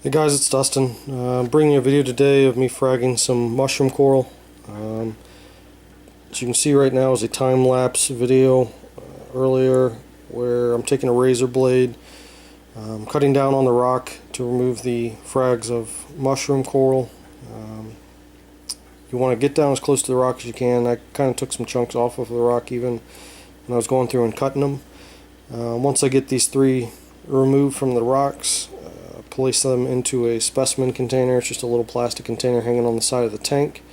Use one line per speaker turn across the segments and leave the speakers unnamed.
Hey guys, it's Dustin. I'm bringing you a video today of me fragging some mushroom coral. As you can see right now is a time-lapse video earlier where I'm taking a razor blade, cutting down on the rock to remove the frags of mushroom coral. You want to get down as close to the rock as you can. I kind of took some chunks off of the rock even when I was going through and cutting them. Once I get these three removed from the rocks, place them into a specimen container. It's just a little plastic container hanging on the side of the tank,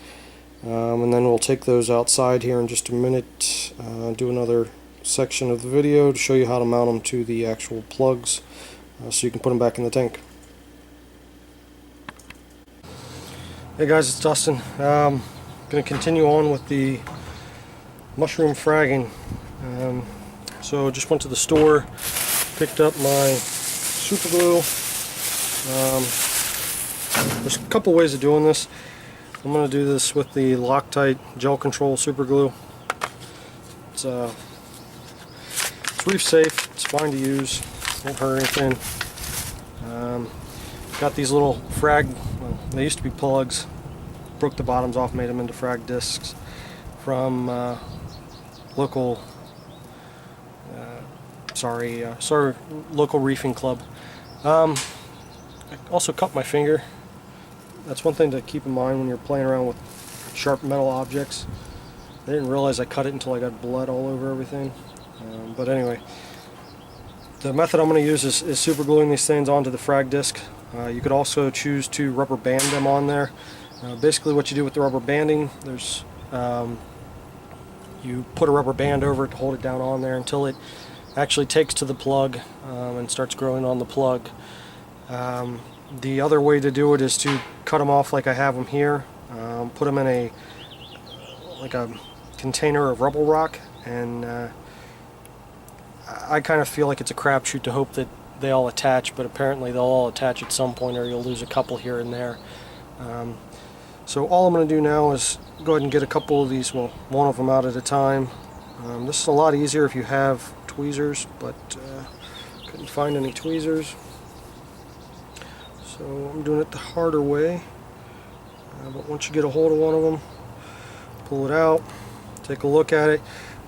and then we'll take those outside here in just a minute, do another section of the video to show you how to mount them to the actual plugs so you can put them back in the tank. Hey guys, it's Dustin. Going to continue on with the mushroom fragging. So just went to the store, picked up my super glue. There's a couple ways of doing this. I'm going to do this with the Loctite gel control super glue. It's reef safe, it's fine to use, won't hurt anything. Got these little frag, well, they used to be plugs, broke the bottoms off, made them into frag discs from local local reefing club. I also cut my finger. That's one thing to keep in mind when you're playing around with sharp metal objects. I didn't realize I cut it until I got blood all over everything. But anyway, the method I'm going to use is super gluing these things onto the frag disc. You could also choose to rubber band them on there. Basically what you do with the rubber banding, there's you put a rubber band over it to hold it down on there until it actually takes to the plug and starts growing on the plug. The other way to do it is to cut them off like I have them here, put them in a container of rubble rock, and I kind of feel like it's a crapshoot to hope that they all attach, but apparently they'll all attach at some point, or you'll lose a couple here and there. So all I'm going to do now is go ahead and get a couple of these, well, one of them out at a time. This is a lot easier if you have tweezers, but couldn't find any tweezers. So I'm doing it the harder way, but once you get a hold of one of them, pull it out, take a look at it,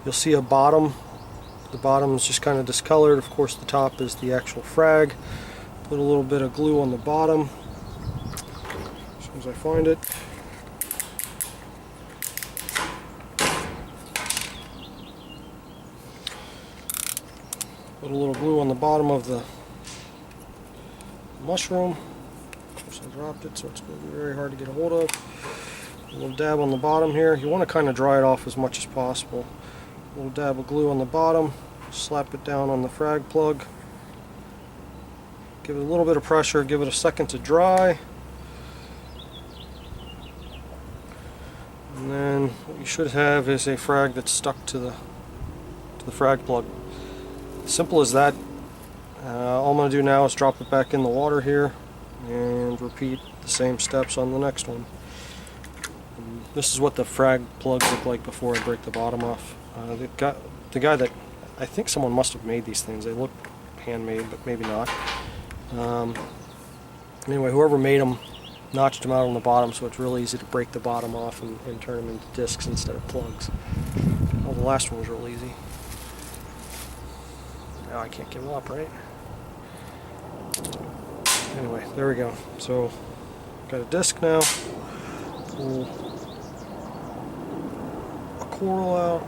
you'll see a bottom. The bottom is just kind of discolored. Of course the top is the actual frag. Put a little bit of glue on the bottom as soon as I find it. Put a little glue on the bottom of the mushroom. I dropped it, so it's going to be very hard to get a hold of. A little dab on the bottom here. You want to kind of dry it off as much as possible. A little dab of glue on the bottom. Slap it down on the frag plug. Give it a little bit of pressure. Give it a second to dry. And then what you should have is a frag that's stuck to the frag plug. Simple as that. All I'm going to do now is drop it back in the water here and repeat the same steps on the next one. And this is what the frag plugs look like before I break the bottom off. The guy that, I think someone must have made these things. They look handmade, but maybe not. Anyway, whoever made them notched them out on the bottom, so it's really easy to break the bottom off and turn them into discs instead of plugs. Well, the last one was real easy. Now I can't give up, right? Anyway, there we go. So, got a disc now. Pull a coral out.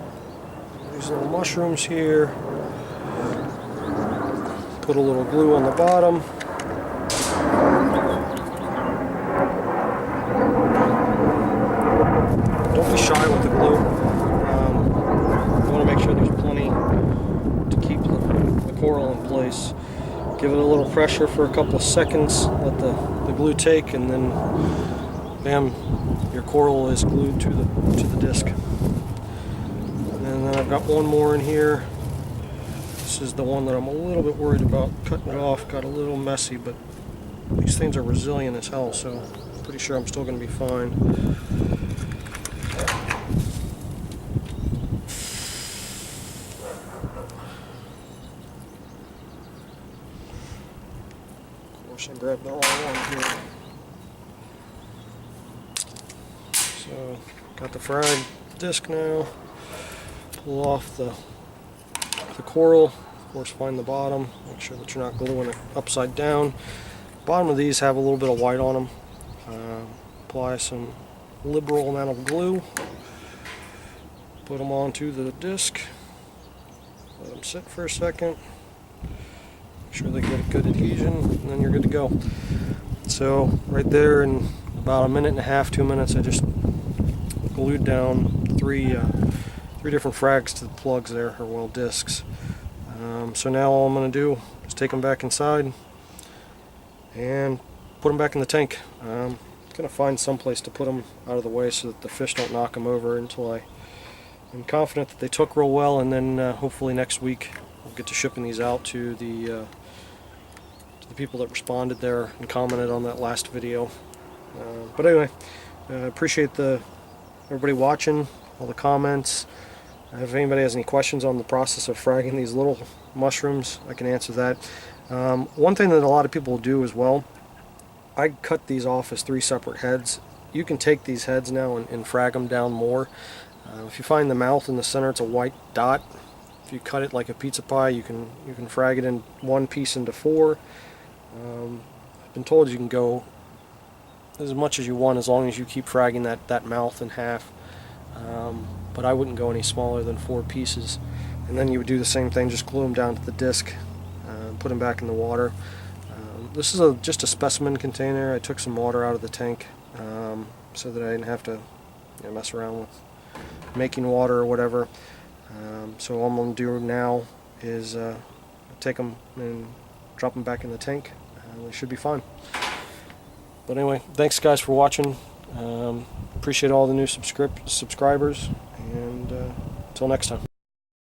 These little mushrooms here. Put a little glue on the bottom. Don't be shy with the glue. You want to make sure there's plenty to keep the coral in place. Give it a little pressure for a couple of seconds, let the glue take, and then bam, your coral is glued to the disc. And then I've got one more in here. This is the one that I'm a little bit worried about cutting it off. Got a little messy, but these things are resilient as hell, so I'm pretty sure I'm still going to be fine. Gosh, I grabbed the wrong one here. So, got the frag disc now. Pull off the coral. Of course, find the bottom. Make sure that you're not gluing it upside down. Bottom of these have a little bit of white on them. Apply some liberal amount of glue. Put them onto the disc. Let them sit for a second. Make sure they get a good adhesion, and then you're good to go. So right there, in about a minute and a half, 2 minutes, I just glued down three different frags to the plugs there, or well, discs. So now all I'm going to do is take them back inside and put them back in the tank. I'm going to find some place to put them out of the way so that the fish don't knock them over until I'm confident that they took real well, and then hopefully next week we'll get to shipping these out to the people that responded there and commented on that last video. But anyway, appreciate everybody watching, all the comments. If anybody has any questions on the process of fragging these little mushrooms, I can answer that. One thing that a lot of people do as well, I cut these off as 3 separate heads. You can take these heads now and frag them down more. If you find the mouth in the center, it's a white dot. If you cut it like a pizza pie, you can frag it in one piece into 4. I've been told you can go as much as you want as long as you keep fragging that mouth in half. But I wouldn't go any smaller than 4 pieces. And then you would do the same thing, just glue them down to the disc, put them back in the water. This is just a specimen container. I took some water out of the tank so that I didn't have to mess around with making water or whatever. So all I'm going to do now is take them and drop them back in the tank. They should be fine. But anyway, thanks guys for watching. Appreciate all the new subscribers, and until next time.